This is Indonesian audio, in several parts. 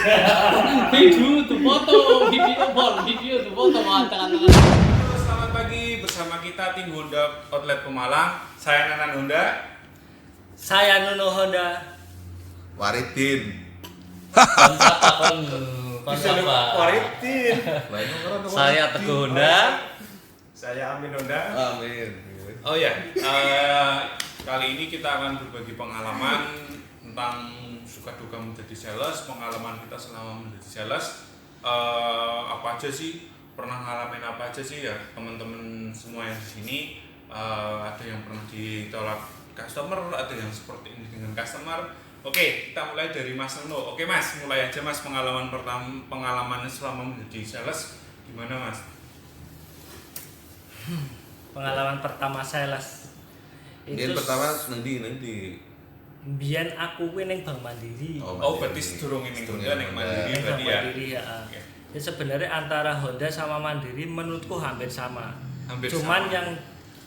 Video tuh foto mantap. Selamat pagi bersama kita tim Honda Outlet Pemalang. Saya Nanan Honda. Saya Nuno Honda. Waridin. Waridin. Saya Teguh Honda. Saya Amin Honda. Amin. Oh ya, kali ini kita akan berbagi pengalaman tentang suka duka menjadi sales, pengalaman kita selama menjadi sales. Apa aja sih? Pernah ngalamin apa aja sih ya teman-teman semua yang di sini? Ada yang pernah ditolak customer, ada yang seperti ini dengan customer. Oke, kita mulai dari Mas Nuno. Oke Mas, mulai aja Mas pengalamannya selama menjadi sales gimana Mas? Pengalaman pertama sales. Ini pertama nanti. Biyen aku kuwi ning Bank Mandiri. Oh, berarti sedurung ini Honda ning Mandiri Ning Bank berarti ya. Mandiri ya. Ya sebenarnya antara Honda sama Mandiri menurutku hampir sama. Cuman Sama. yang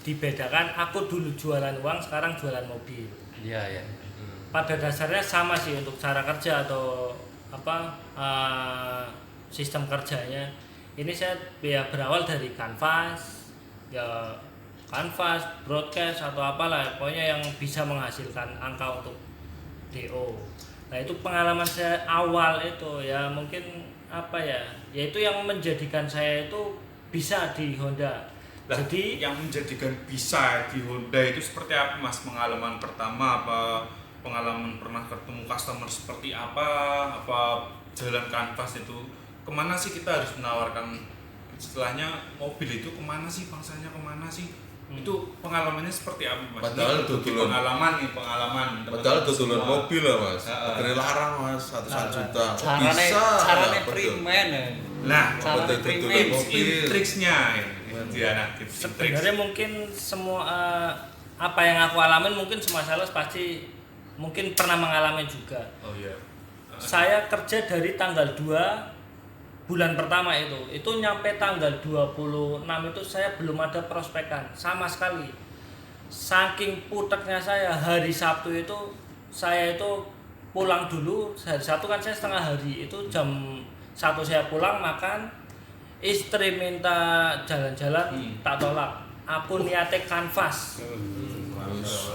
dibedakan aku dulu jualan uang, sekarang jualan mobil. Iya, ya. Pada dasarnya sama sih untuk cara kerja atau sistem kerjanya. Ini saya ya berawal dari kanvas, broadcast atau apalah, pokoknya yang bisa menghasilkan angka untuk DO. Nah itu pengalaman saya awal itu ya mungkin yaitu yang menjadikan saya itu bisa di Honda. Nah, Jadi yang menjadikan bisa di Honda itu seperti apa Mas? Pengalaman pertama apa pengalaman pernah ketemu customer seperti apa jalan kanvas itu kemana sih kita harus menawarkan istilahnya mobil itu kemana sih bangsanya kemana sih itu pengalamannya seperti apa Mas? Padahal Ini pengalaman Padahal dodolan semua. mobil lah Mas. Akhirnya larang Mas, 100 juta. Kok Carane bisa? primen. Nah, Cara betul primen. mobil. triksnya Diana tips and tricks. sebenarnya mungkin semua apa yang aku alamin mungkin semua sales pasti mungkin pernah mengalami juga. Oh iya. Saya kerja dari tanggal 2 bulan pertama itu nyampe tanggal 26 itu saya belum ada prospekan sama sekali. Saking puteknya saya, hari Sabtu itu saya itu pulang dulu. Hari Sabtu kan saya setengah hari, itu jam 1 saya pulang makan, istri minta jalan-jalan, tak tolak. Aku niate kanvas.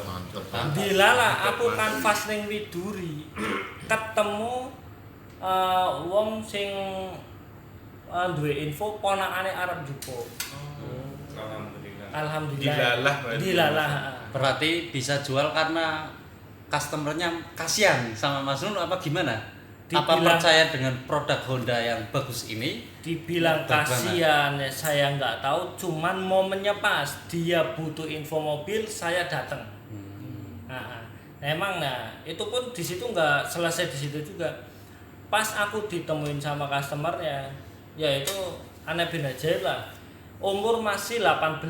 Mantap. Dilala aku kanvas ning Widuri. Ketemu wong sing duwe info ponakane arep jupo. Alhamdulillah. Dilalah. Berarti bisa jual karena customernya kasihan sama Mas Nuno apa gimana? Apa percaya dengan produk Honda yang bagus ini? Dibilang Bagaimana? kasihan ya saya nggak tahu, cuman momennya pas dia butuh info mobil saya datang. Emang itu pun di situ nggak selesai di situ juga. Pas aku ditemuin sama customernya, ya itu aneh bin ajaib lah. Umur masih 18,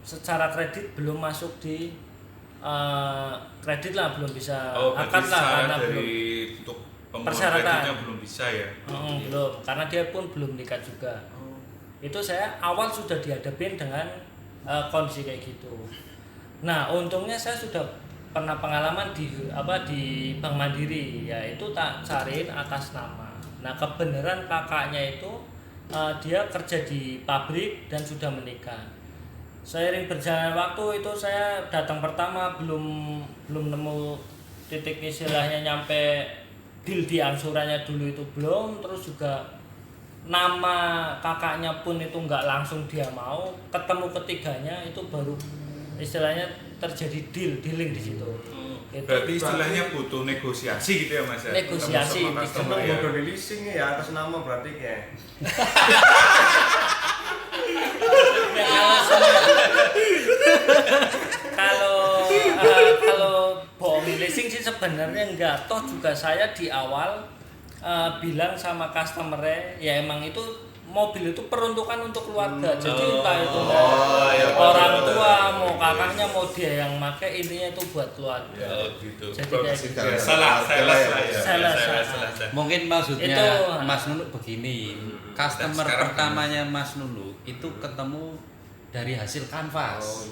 secara kredit belum masuk di kredit lah, belum bisa akad lah karena belum untuk persyaratan. kreditnya belum bisa ya. Belum, karena dia pun belum nikah juga. Itu saya awal sudah dihadapin dengan kondisi kayak gitu. Nah untungnya saya sudah pernah pengalaman di Bank Mandiri, yaitu tak cariin atas nama. Nah kebenaran kakaknya itu dia kerja di pabrik dan sudah menikah. Seiring berjalan waktu itu saya datang pertama belum nemu titik istilahnya nyampe deal di angsurannya dulu itu belum, terus juga nama kakaknya pun itu nggak langsung dia mau, ketemu ketiganya itu baru istilahnya terjadi dealing di situ. Berarti istilahnya butuh negosiasi gitu ya Mas ya. Negosiasi, Ketemu sama customer Emang ya. udah di leasing ya atas nama berarti kayak. Kalau bohong leasing sih sebenarnya enggak, toh juga saya di awal bilang sama customer-nya ya emang itu mobil itu peruntukan untuk keluarga. Jadi entah itu orang tua mau kakaknya mau dia yang make, intinya itu buat keluarga. Gitu. Jadi kayak gitu. Ya, salah. Salah. Mungkin maksudnya Itu- Mas Nuno begini. Customer sekarang pertamanya Mas Nuno itu ketemu dari hasil kanvas.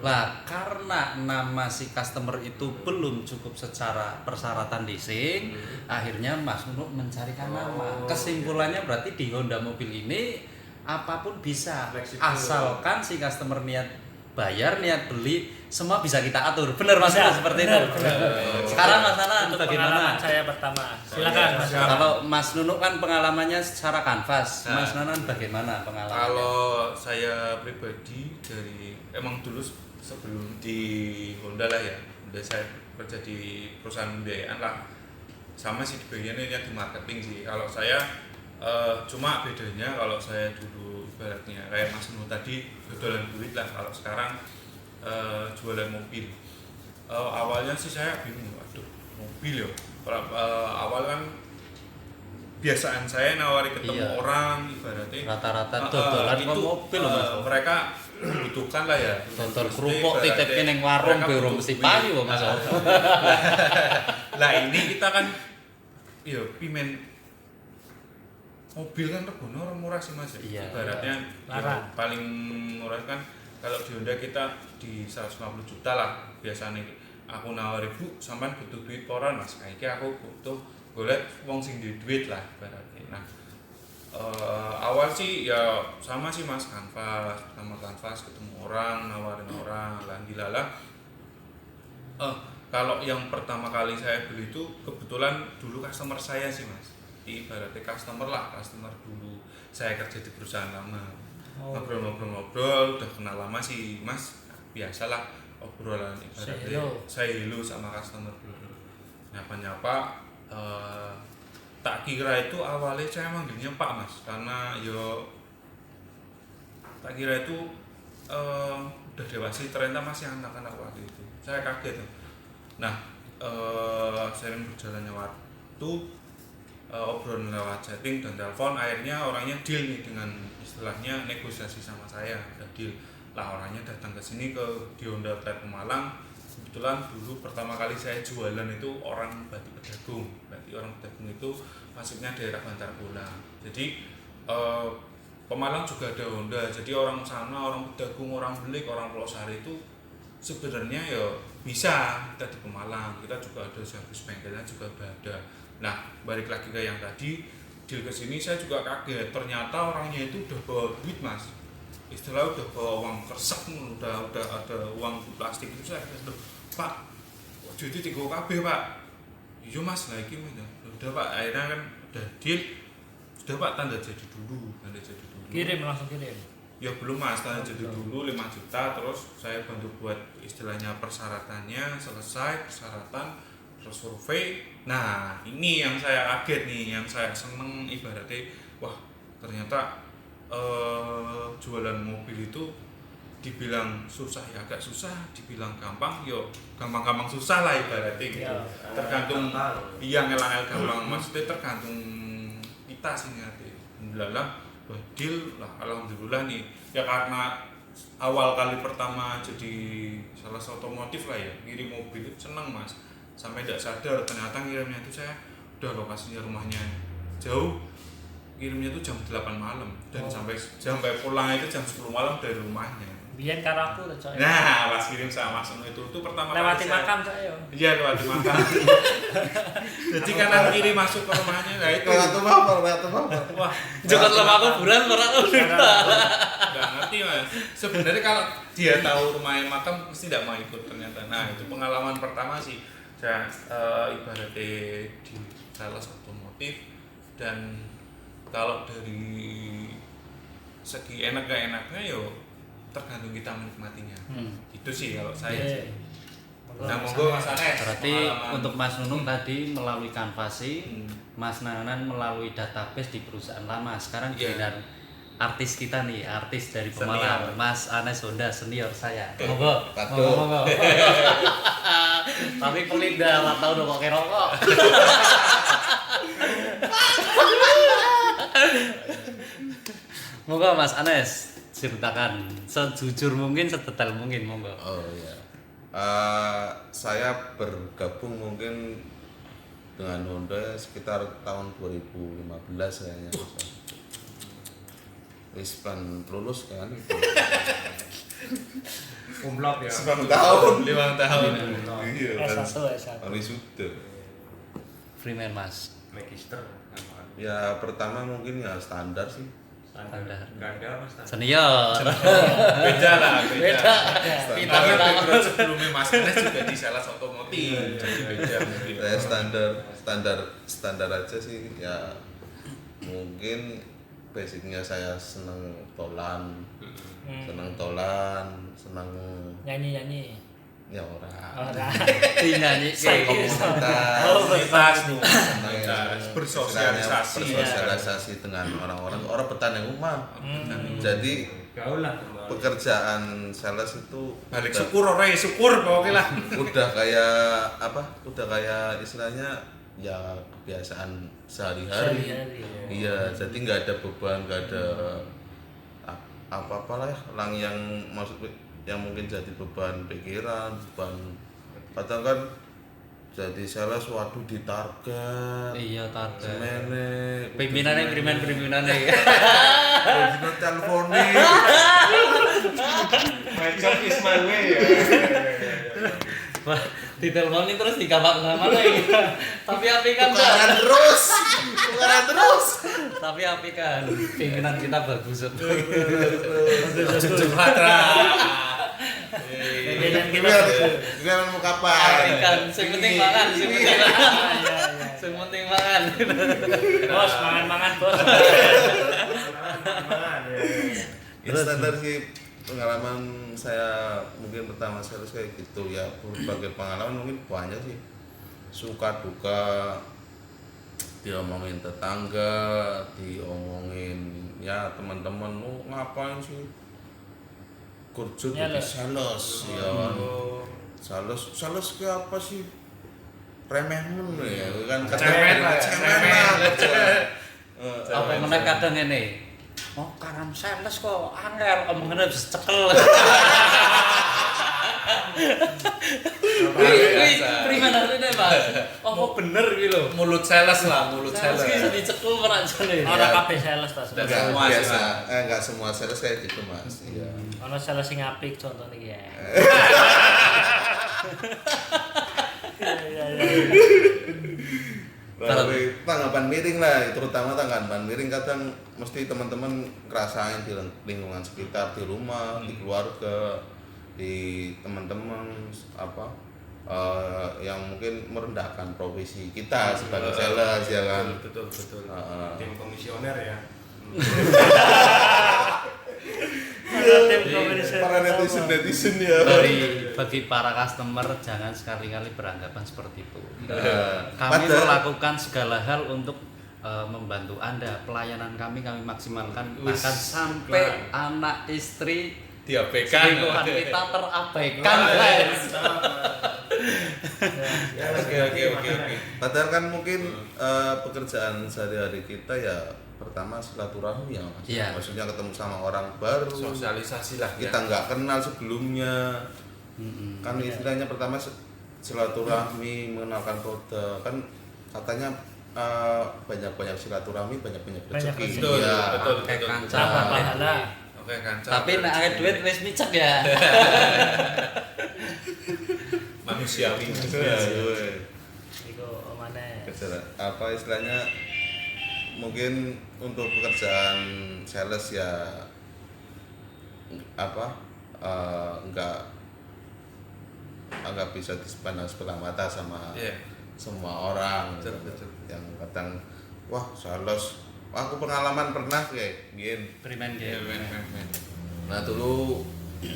Lah karena nama si customer itu belum cukup secara persyaratan leasing, akhirnya Mas Nunuk mencarikan nama. Kesimpulannya berarti di Honda mobil ini apapun bisa, Fleksibel. asalkan si customer niat bayar, niat beli, semua bisa kita atur. Benar Mas Bisa, Nunuk seperti benar, itu. benar. Sekarang Mas Nana Untuk bagaimana? pengalaman saya pertama. Silakan Mas. Kalau Mas Nunuk kan pengalamannya secara kanvas, Nah. Mas Nanan bagaimana pengalamannya? Kalau saya pribadi dari emang dulu sebelum di Honda lah ya, udah saya kerja di perusahaan pembiayaan lah, sama sih di bagiannya di marketing sih. Kalau saya cuma bedanya kalau saya dulu ibaratnya kayak Mas Nuh tadi jualan duit lah, kalau sekarang jualan mobil. Awalnya sih saya bingung, aduh mobil ya. Kalau awal kan biasaan saya nawari ketemu Iya. orang ibaratnya Rata-rata dodolan itu, kok mobil loh Mas. mereka membutuhkan lah ya Dodol Maksudnya kerupuk ibaratnya titipin yang warung mereka biar butuh mesti duit. payu kok Mas. Lah ini kita kan iya pimen mobil kan regane orang murah sih Mas. Iya. Ibaratnya Larang. ya, paling murah kan kalau di Honda kita di 150 juta lah biasanya. Aku nawari Bu, sampean butuh duit koran Mas. Kayak aku butuh golek wong sing duwe duit lah ibaratnya. Nah, awal sih ya sama sih Mas, kanvas ketemu orang, nawarin orang, dilalah. Kalau yang pertama kali saya beli itu kebetulan dulu customer saya sih Mas. Ibaratnya customer dulu. Saya kerja di perusahaan lama. Oh. Ngobrol-ngobrol, udah kenal lama sih Mas. Biasalah obrolan ibaratnya. Saya hello sama customer dulu. Nyapa-nyapa. Tak kira itu awalnya saya manggilnya Pak Mas, karena yo tak kira itu udah dewasa, ternyata masih anak-anak waktu itu. Saya kaget. Nah, sering berjalannya waktu, obrolan lewat chatting dan telepon, akhirnya orangnya deal nih dengan istilahnya negosiasi sama saya, udah deal lah, orangnya datang ke sini di Honda Trade Pemalang. Kebetulan dulu pertama kali saya jualan itu orang Batik Pedagung. Berarti orang Pedagung itu maksudnya daerah Bantar Bola. Jadi Pemalang juga ada Honda. Jadi orang sana, orang Pedagung, orang Belik, orang Pulau Sari itu sebenarnya ya bisa kita di Pemalang. Kita juga ada servis bengkelnya juga ada. Nah, balik lagi ke yang tadi, deal ke sini saya juga kaget. Ternyata orangnya itu udah bawa duit Mas. Istilah udah bawa uang kersek, udah ada uang plastik itu. Saya kata, Pak, duitnya 3 KB Pak. Iya Mas, lah ini udah Pak, akhirnya kan udah deal. Sudah Pak, tanda jadi dulu. Kirim, langsung kirim. Ya belum Mas, tanda jadi dulu 5 juta, terus saya bantu buat istilahnya persyaratannya, selesai persyaratan, terus survei. Nah, ini yang saya kaget nih, yang saya seneng ibaratnya, wah ternyata jualan mobil itu dibilang susah ya agak susah, dibilang gampang yo gampang-gampang susah lah ibaratnya gitu. Ya, Tergantung yang ngelang gampang, maksudnya tergantung kita sih ngerti. Alhamdulillah deal lah, alhamdulillah nih ya, karena awal kali pertama jadi salah satu otomotif lah ya, ngirim mobil itu seneng Mas, sampai tidak sadar ternyata ngirimnya itu saya udah lokasinya rumahnya jauh, kirimnya itu jam 8 malam dan sampai pulang itu jam 10 malam dari rumahnya. Biar karo aku tuh, Cok. Nah, pas kirim sama Mas itu pertama Lewati kali saya, makam saya. iya lewati makam. Jadi kanan kiri masuk ke rumahnya, nah itu Lewat apa? wah Jangan lama kuburan orang nggak ngerti Mas. Sebenarnya kalau dia tahu rumahnya makam pasti tidak mau ikut ternyata. Nah itu pengalaman pertama sih saya ibaratnya di salah satu motif. Dan kalau dari segi enak gak enaknya yo tergantung kita menikmatinya. Itu sih kalau saya sih. Nah monggo Mas Anes. Berarti pengalaman. untuk Mas Nunung tadi melalui kanvasi, Mas Nanan melalui database di perusahaan lama. Sekarang Iya. giliran artis kita nih, artis dari Senior. Pemalang, Mas Anes Honda senior saya. Monggo. Patuh. Monggo. Tapi pelit dah, nggak tahu udah kok kayak rokok. Monggo Mas Anes, ceritakan sejujur mungkin, sedetail mungkin, monggo. Oh iya. Saya bergabung mungkin dengan Honda sekitar tahun 2015 kayaknya. wis pan lulus kan itu. Umlot ya. 9 tahun. 5 tahun. Iya kan. S1 S1. Wisuda. Freeman Mas. Magister. Ya pertama mungkin ya standar sih. Standar. Ganda Mas. Senior. Beda lah, beda. Kita Karena kita background sebelumnya Mas Anes juga di sales otomotif. Jadi beda mungkin. Saya standar aja sih ya. Mungkin basicnya saya seneng tolan, seneng Nyanyi. ya orang. Ora. nyanyi Komunitas. Komunitas nih. Seneng Bersosialisasi. bersosialisasi dengan orang-orang betah yang rumah. Jadi Gaul lah. pekerjaan sales itu Balik udah- syukur orang ya syukur pokoknya lah. udah kayak apa? Udah kayak istilahnya ya kebiasaan sehari-hari. Iya, jadi nggak ada beban, nggak ada apa-apalah yang yang mungkin jadi beban pikiran, beban kadang kan jadi sales waduh ditarget. Iya target. Semene Pimpinannya pimpinannya. Dino telponi. My job is my way ya. Wah, diteleponin terus dikabak mana ya. Tapi api kan. Tukaran terus. Tapi api kan. Pimpinan kita bagus. Jujur hatra. Gimana mau kapan? Api kan. Sing penting makan. Sing penting makan. Bos, mangan bos. Ya standar sih pengalaman saya mungkin pertama sales kayak gitu ya, berbagai pengalaman mungkin banyak sih, suka duka, diomongin tetangga, diomongin ya teman-teman, mau ngapain sih kerja jadi sales ya kan. Sales ke apa sih, remehan ya kan, Cemen lah, Apa yang menaik kadang ini? Oh, karam sales kok angel omongane wis cekel. Wih, primen artine, Mas. Oh, bener iki lho. Mulut sales lah, mulut Sales sales. ki iso dicekel ora jane. Ora kabeh sales ta. Dan Enggak semua biasa, sih, enggak semua sales kayak gitu mas. Iya. Ono sales sing apik contohnya iki ya. Iya. Tapi tanggapan miring lah, terutama tanggapan miring kadang mesti teman-teman ngerasain di lingkungan sekitar, di rumah, di keluarga, di teman-teman apa yang mungkin merendahkan profesi kita sebagai sales ya kan. Betul. Tim komisioner ya. Para netizen ya. Bagi para customer jangan sekali-kali beranggapan seperti itu. Nah, Kami padahal- melakukan segala hal untuk membantu Anda. Pelayanan kami maksimalkan, bahkan sampai anak istri Diabaikan. selingkuhan kita terabaikan, guys. Oke. Padahal kan mungkin pekerjaan sehari-hari kita ya pertama silaturahmi ya mas. Iya. Maksudnya ketemu sama orang baru. Sosialisasi lah. Kita nggak kenal sebelumnya. Kan istilahnya pertama silaturahmi, mengenalkan produk, kan katanya banyak-banyak silaturahmi, banyak-banyak rezeki. Betul, Iya. betul. Tambah pahala. Oke, kanca. Tapi nek akeh duit wis micek ya. Manusiawi. Iya, iya. Iku omane. Apa istilahnya, mungkin untuk pekerjaan sales ya apa nggak bisa dipandang sebelah mata sama Iya. semua orang. Betul. Yang kadang wah sales, aku pengalaman pernah kayak gini. Primen Iya, ge. men. Nah dulu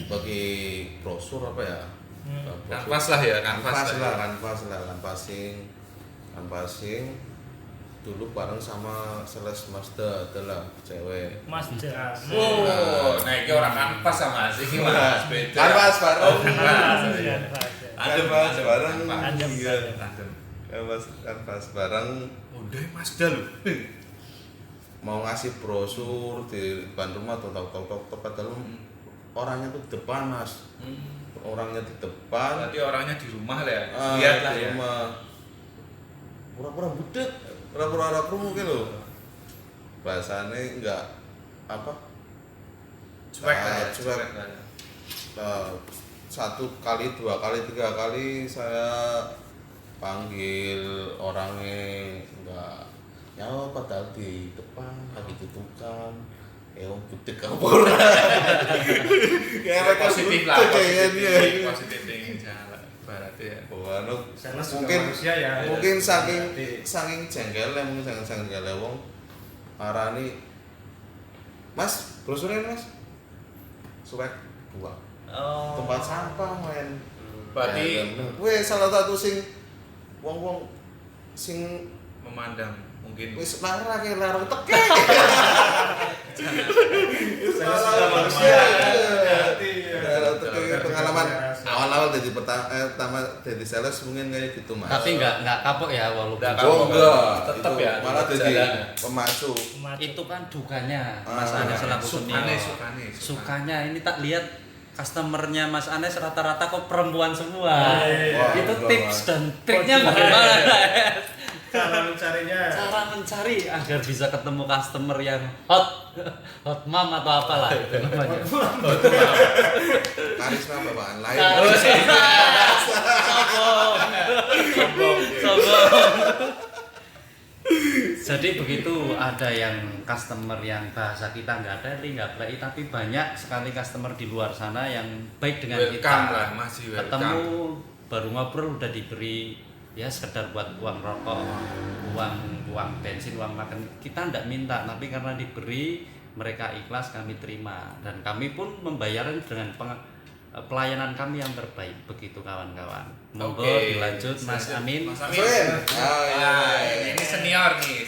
bagi brosur apa ya, Kanvas lah ya, kanvas kanvasing dulu bareng sama sales Mazda adalah cewek. Mazda. Oh, nah ini orang kanvas sama sih mas, beda. Kanvas bareng. Oh, kanvas. Kanvas bareng. Adem. Iya. Kanvas bareng Udah Mazda loh. mau ngasih brosur di depan rumah tok padahal orangnya tuh di depan mas. Orangnya di depan. Berarti orangnya di rumah lah ya. Ah, Lihat lah di ya. rumah. Pura-pura budek, pura-pura ora krungu ki lho. Bahasane enggak apa? Cuek cuek. Satu kali, 2 kali, 3 kali saya panggil orangnya enggak nyawa, padahal di depan lagi tutukan butik kapur. Kayak positif lah, positif ini jalan berarti ya. Sales juga Mungkin manusia ya. mungkin Berarti. saking jengkelnya, mungkin saking jengkelnya wong marani, Mas brosurnya Mas suwek buang tempat sampah men. Berarti Weh salah satu sing wong sing memandang mungkin wis marah ke larang teke. Sales juga manusia. Berarti ya. Larang teke pengalaman awal-awal jadi pertama jadi sales mungkin kayak gitu Mas. Tapi enggak kapok ya walaupun. Nggak Oh enggak, tetap itu ya, malah tetap jadi jalan. pemacu. Itu kan dukanya Ah, Mas Anes selaku senior. sukane. Sukanya ini tak lihat customernya Mas Anes rata-rata kok perempuan semua. Wah, Itu enggak, tips Mas. dan triknya bagaimana? Cara mencarinya. Cara mencari agar bisa ketemu customer yang hot mom atau apalah itu namanya. Karisma bapaan lain. Sombong. Jadi begitu, ada yang customer yang bahasa kita nggak ada, nggak baik, tapi banyak sekali customer di luar sana yang baik dengan Welcome kita. lah, masih welcome. Ketemu baru ngobrol udah diberi ya sekedar buat uang rokok, uang bensin, uang makan. Kita nggak minta, tapi karena diberi mereka ikhlas, kami terima dan kami pun membayarnya dengan pelayanan kami yang terbaik. Begitu kawan-kawan. Monggo Oke. dilanjut Mas Amin. Mas Amin. Amin. Oh, iya. Ini senior nih.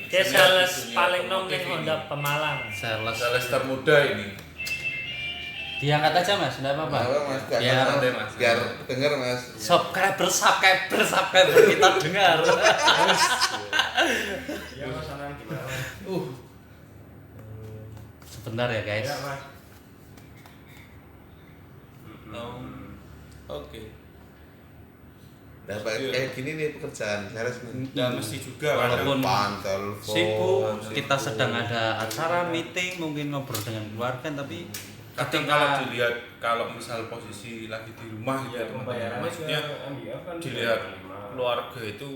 Kayak Senior sales di dunia paling nom otomotif ning ini. Honda Pemalang. Sales termuda ini. Diangkat aja Mas, enggak apa-apa. Apa, Mas? Biar santai, Mas. Biar denger Mas. subscriber kita dengar. Ya Mas Anan gimana? Sebentar ya guys. Ya Mas. Oke. Nah, kayak gini nih pekerjaan sales nih. Dan mesti juga kan. Walaupun Telepon, telepon. sibuk, kita sedang ada acara meeting, mungkin ngobrol dengan keluarga, tapi Kadang kalau dilihat kalau misal posisi lagi di rumah gitu Ya teman-teman, pembayarannya maksudnya ke MBF kan dilihat juga keluarga itu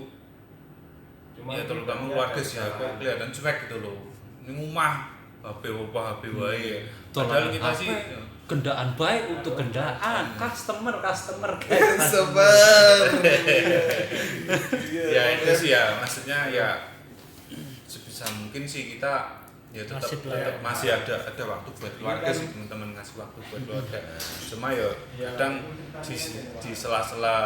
Cuma ya terutama kita keluarga ada sih aku kesalahan. kelihatan cuek gitu loh. Ini rumah HP HP wae. tolong Padahal kita HP, sih gendaan baik untuk gendaan, customer Sebar. ya itu sih ya maksudnya ya sebisa mungkin sih kita ya tetap masih ada waktu buat keluarga sih, teman-teman ngasih waktu buat keluarga. Cuma ya kadang di sela-sela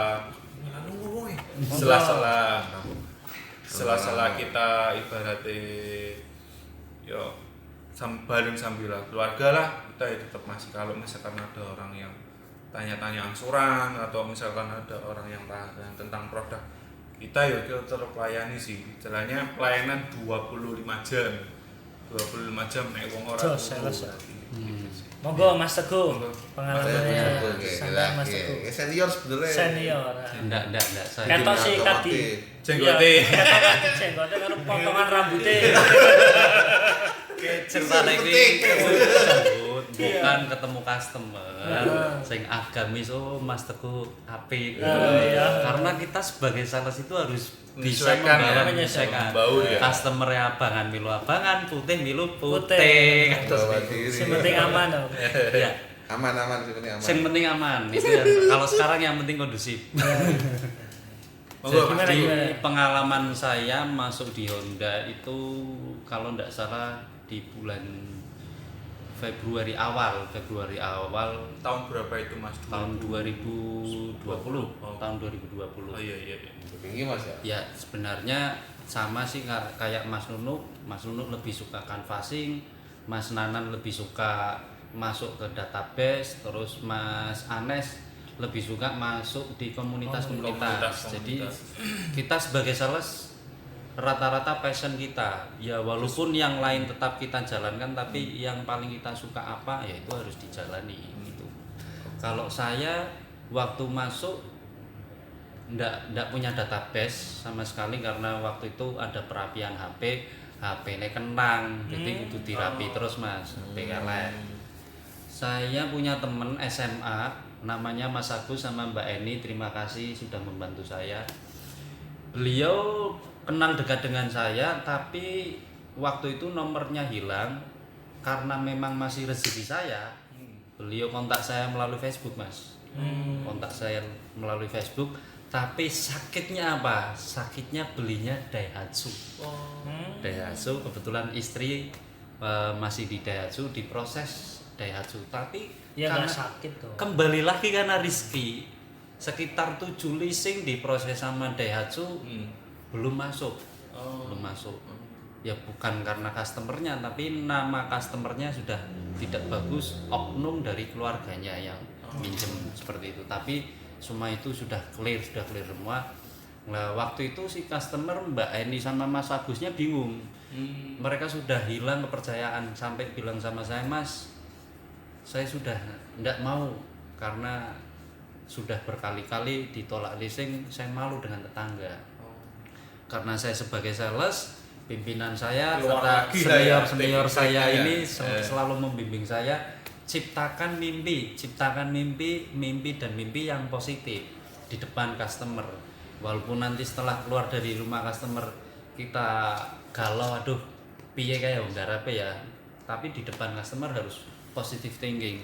sela-sela kita ibaratnya yo bareng sambil keluarga lah, kita ya tetap masih, kalau misalkan ada orang yang tanya-tanya angsuran atau misalkan ada orang yang tanya tentang produk kita ya kita tetap layani sih, istilahnya pelayanan 25 jam nek wong ora Jos, turu. sales. Gitu sih. Monggo Mas Teguh, Monggo. pengalamannya santai Mas Oke, Teguh. senior sebenarnya. Senior. enggak saya. Ketok sih kadi. Jenggote. Jenggote karo potongan rambutnya. Cerita lagi bukan ketemu customer sing agamis, oh Mas Teguh apik. Iya. Karena kita sebagai sales itu harus bisa Menyesuaikan membawa ya, menyesuaikan. bau ya. Customer abangan milu abangan, putih milu Putih. putih. Bawa diri. Sing penting aman dong. Ya, Aman sebenarnya aman. yang penting aman. Itu yang kalau sekarang yang penting kondusif. Monggo Mas. Gimana, Jadi gimana? pengalaman saya masuk di Honda itu kalau tidak salah di bulan Februari awal Tahun berapa itu Mas? tahun 2020. Tahun 2020. Oh iya. Tinggi Mas ya. Ya sebenarnya sama sih kayak Mas Nunuk. Mas Nunuk lebih suka canvassing, Mas Nanan lebih suka masuk ke database, terus Mas Anes lebih suka masuk di komunitas-komunitas. Jadi kita sebagai sales rata-rata passion kita ya, walaupun yang lain tetap kita jalankan, tapi yang paling kita suka apa ya itu harus dijalani gitu. Kalau saya waktu masuk ndak punya database sama sekali, karena waktu itu ada perapian HP ini kenang, jadi itu dirapi terus Mas, HP elek. Saya punya teman SMA namanya Mas Agus sama Mbak Eni, terima kasih sudah membantu saya. Beliau kenal dekat dengan saya, tapi waktu itu nomornya hilang karena memang masih rezeki saya. Beliau kontak saya melalui Facebook, Mas. Kontak saya melalui Facebook, tapi sakitnya apa? Sakitnya belinya Daihatsu. Daihatsu, kebetulan istri masih di Daihatsu, diproses Daihatsu, tapi Ya karena nggak sakit tuh. kembali lagi karena rezeki, sekitar 7 leasing diproses sama Daihatsu belum masuk. Belum masuk. Ya bukan karena customernya, tapi nama customernya sudah tidak bagus, oknum dari keluarganya yang minjem seperti itu. Tapi semua itu sudah clear semua. Nah, waktu itu si customer Mbak Eni sama Mas Agusnya bingung. Mereka sudah hilang kepercayaan sampai bilang sama saya, Mas, saya sudah tidak mau karena sudah berkali-kali ditolak leasing, saya malu dengan tetangga. Karena saya sebagai sales, pimpinan saya serta senior saya ini selalu membimbing saya, ciptakan mimpi dan mimpi yang positif di depan customer. Walaupun nanti setelah keluar dari rumah customer kita galau, aduh piye kayak nggarap ya, tapi di depan customer harus positive thinking.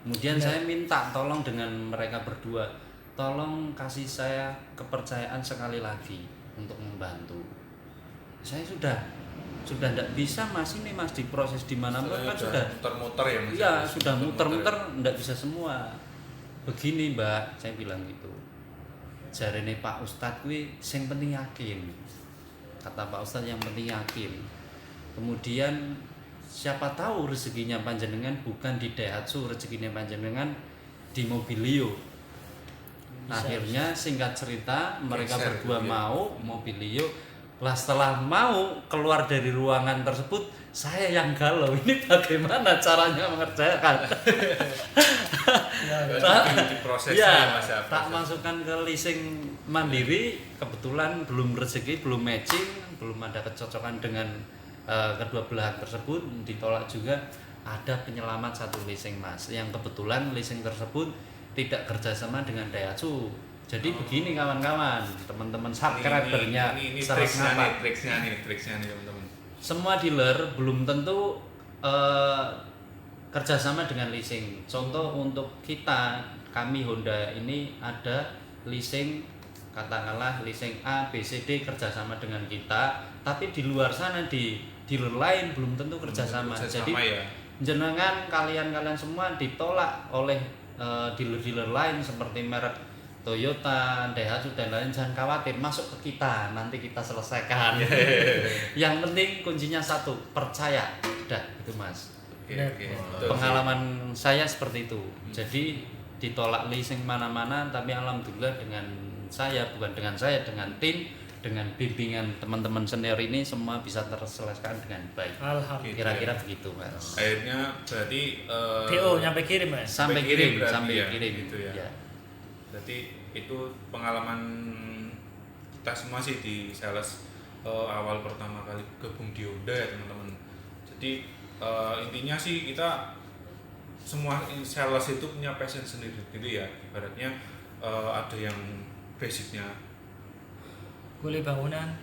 Kemudian saya minta tolong dengan mereka berdua, tolong kasih saya kepercayaan sekali lagi untuk membantu. Saya sudah tidak bisa Mas, ini Mas diproses di mana-mana kan sudah muter-muter ya Mas. Iya, sudah muter-muter tidak bisa semua. Begini Mbak, saya bilang gitu. Jarene Pak Ustadz kuwi sing penting yakin. Kata Pak Ustadz yang penting yakin. Kemudian siapa tahu rezekinya panjenengan bukan di Daihatsu, rezekinya panjenengan di Mobilio. Akhirnya singkat cerita mereka berdua mau Mobilio. Lah setelah mau keluar dari ruangan tersebut, saya yang galau. Ini bagaimana caranya mengerjakan? Tak masukkan ke leasing mandiri, kebetulan belum rezeki, belum matching, belum ada kecocokan dengan kedua belah tersebut, ditolak juga. Ada penyelamat satu leasing Mas, yang kebetulan leasing tersebut tidak kerjasama dengan Daihatsu. Jadi begini kawan-kawan, teman-teman subscribernya ini triksnya nih teman-teman. Semua dealer belum tentu kerjasama dengan leasing. Contoh untuk kami Honda ini ada leasing, katakanlah leasing A, B, C, D kerjasama dengan kita, tapi di luar sana di dealer lain belum tentu kerjasama. Jadi jenengan kalian semua ditolak oleh dealer-dealer lain seperti merek Toyota, Daihatsu dan lain, jangan khawatir, masuk ke kita, nanti kita selesaikan. Yang penting kuncinya satu, percaya. Udah, itu Mas. Pengalaman saya seperti itu. Jadi ditolak leasing mana-mana, tapi alhamdulillah dengan saya, bukan dengan saya, dengan tim, dengan bimbingan teman-teman senior ini semua bisa terselesaikan dengan baik. Alhamdulillah. Kira-kira begitu Mas. Akhirnya berarti PO nyampe kirim Mas. Sampai kirim gitu ya. Berarti itu pengalaman kita semua sih di sales awal pertama kali gabung di Honda ya teman-teman. Jadi intinya sih kita semua sales itu punya passion sendiri-sendiri ya. Ibaratnya ada yang basicnya Kuli bangunan.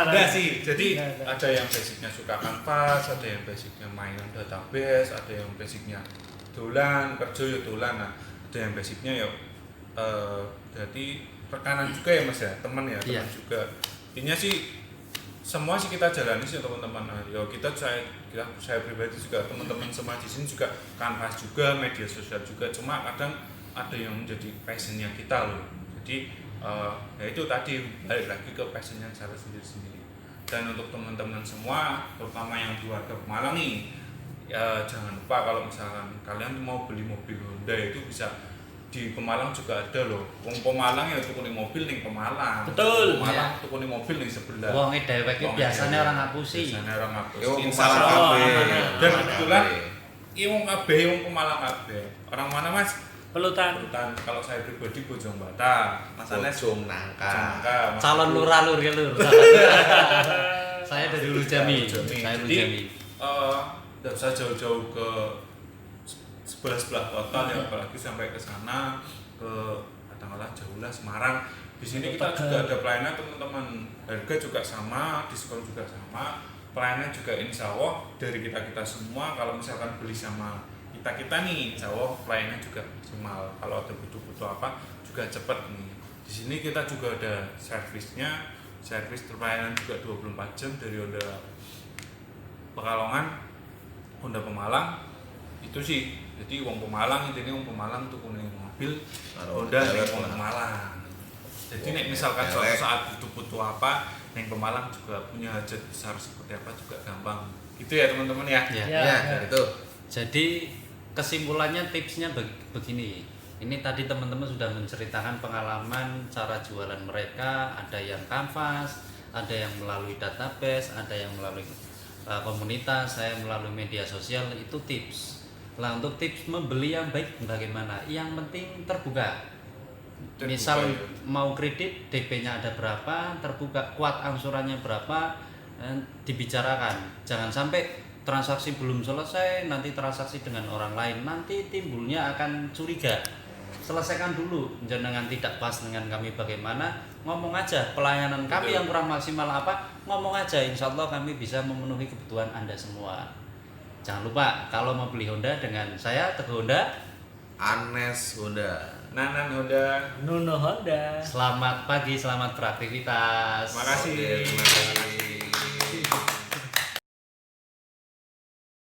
Enggak sih. Jadi ada yang basicnya suka kanvas, ada yang basicnya mainan database, ada yang basicnya dolan, kerja ya dolan. Nah, ada yang basicnya ya jadi rekanan juga ya Mas ya, teman juga. Intinya sih semua sih kita jalani sih teman-teman. Ya saya pribadi juga, teman-teman semua di sini juga kanvas juga, media sosial juga. Cuma kadang ada yang menjadi passionnya kita loh. Jadi ya itu tadi balik lagi ke passionnya saya sendiri. Dan untuk teman-teman semua, terutama yang keluarga Pemalang nih, ya jangan lupa kalau misalkan kalian mau beli mobil Honda itu bisa di Pemalang juga ada loh. Wong Pemalang ya tukune mobil ning Pemalang. Betul. Pemalang tukune mobil ning sebelah. Wonge dhewek iki biasane orang ngapusi. Biasane orang ngapusi. Wong Pemalang kabeh. Dan kebetulan wong kabeh wong Pemalang kabeh. Orang mana Mas? Pelutan. Kalau saya pribadi Bojong Bata, Mas Anes Bojong Nangka. Calon lurah Saya dari Lujami. Jadi Tidak usah jauh-jauh ke sebelah kota ya, apalagi sampai ke sana ke katakanlah jauh lah Semarang. Di sini kita juga ada pelayanan teman-teman, harga juga sama, diskon juga sama, pelayanan juga insya Allah dari kita semua. Kalau misalkan beli sama kita nih, insya Allah pelayanan juga maksimal. Kalau ada butuh apa juga cepat nih. Di sini kita juga ada servisnya, servis pelayanan juga 24 jam dari Honda Pekalongan, Honda Pemalang. Itu sih, jadi wong Pemalang intinya wong Pemalang tuh kuning mobil Honda ning wong Pemalang. Jadi nek misalkan suatu saat butuh apa, yang Pemalang juga punya hajat besar seperti apa juga gampang. Gitu ya teman-teman ya. Ya, itu. Jadi kesimpulannya tipsnya begini. Ini tadi teman-teman sudah menceritakan pengalaman cara jualan mereka, ada yang kanvas, ada yang melalui database, ada yang melalui komunitas, saya melalui media sosial, itu tips. Lah untuk tips membeli yang baik bagaimana? Yang penting terbuka. Misal mau kredit, DP-nya ada berapa, terbuka, kuat angsurannya berapa, dibicarakan. Jangan sampai transaksi belum selesai, nanti transaksi dengan orang lain, nanti timbulnya akan curiga. Selesaikan dulu, jangan tidak pas dengan kami bagaimana, ngomong aja pelayanan kami yang kurang maksimal apa, ngomong aja, insya Allah kami bisa memenuhi kebutuhan Anda semua. Jangan lupa kalau mau beli Honda dengan saya Teguh Honda, Anes Honda, Nanan Honda. Nuno Honda. selamat pagi, selamat beraktivitas. Terima kasih. Oke, terima kasih.